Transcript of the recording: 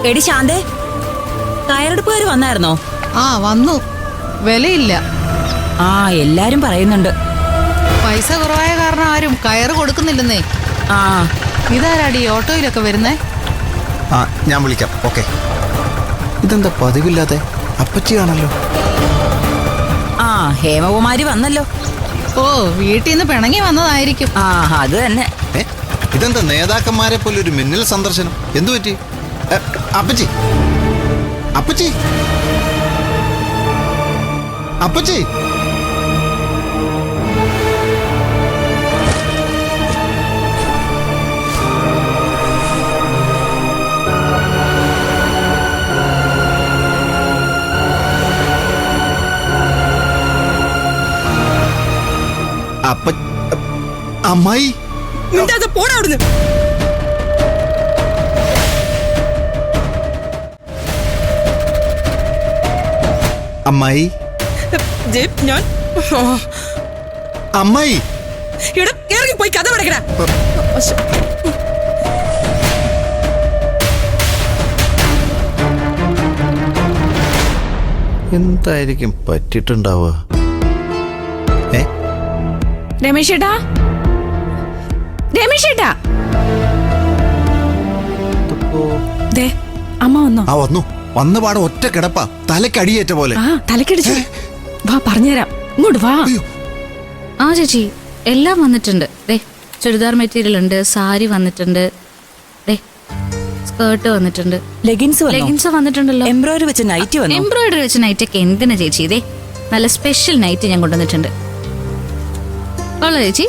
എടി ശാന്തേ, കയറെടുപ്പുകാർ വന്നായിരുന്നോ? ആ വന്നു. വിലയില്ല. ആ എല്ലാരും പറയുന്നുണ്ട്. പൈസ കുറവായ കാരണം ആരും കയറ് കൊടുക്കുന്നില്ലെന്നേ. ആ ഇതാരാടി ഓട്ടോയിലൊക്കെ വരുന്നേ? ആ ഞാൻ വിളിക്കാം. ഓക്കെ. ഇതെന്താ പതിവില്ലാതെ? അപ്പച്ചിയാണല്ലോ. ആ ഹേമകുമാരി വന്നല്ലോ. ഓ, വീട്ടിൽ നിന്ന് പിണങ്ങി വന്നതായിരിക്കും. ആ അത് തന്നെ. ഇതെന്താ നേതാക്കന്മാരെ പോലെ ഒരു മിന്നൽ സന്ദർശനം? എന്തു പറ്റി? അപ്പച്ചി, അപ്പച്ചി, അപ്പച്ചി. അമ്മായി പോടാ അവിടുന്ന്. അമ്മായി, ഞാൻ അമ്മായി ഇറങ്ങി പോയി കഥ പടക്കടാ. എന്തായിരിക്കും പറ്റിട്ടുണ്ടാവുക? രമേശേട്ടാ, രമേശേട്ടാ, ദേ അമ്മ വന്നോ? ആ വന്നു. വന്ന പാടെ ഒറ്റ കിടപ്പാ, തലക്കടിയേറ്റ പോലെ. ആ തലക്കടിച്ചു. വാ പറഞ്ഞുതരാം, ഇങ്ങോട്ട് വാ. ആ ചേച്ചി എല്ലാം വന്നിട്ടുണ്ട്. ദേ ചുരിദാർ മെറ്റീരിയൽ ഉണ്ട്, സാരി വന്നിട്ടുണ്ട്, ദേ സ്കേർട്ട് വന്നിട്ടുണ്ട്, ലെഗിൻസ് വന്നിട്ടുണ്ടല്ലോ, എംബ്രോയിഡറി വെച്ച നൈറ്റ് വന്നു. എംബ്രോയിഡറി വെച്ച നൈറ്റ് ഒക്കെ എന്തിനാ ചേച്ചി? ഇതേ നല്ല സ്പെഷ്യൽ നൈറ്റ് ഞാൻ കൊണ്ടുവന്നിട്ടുണ്ട്. കൊള്ളാം ചേച്ചി.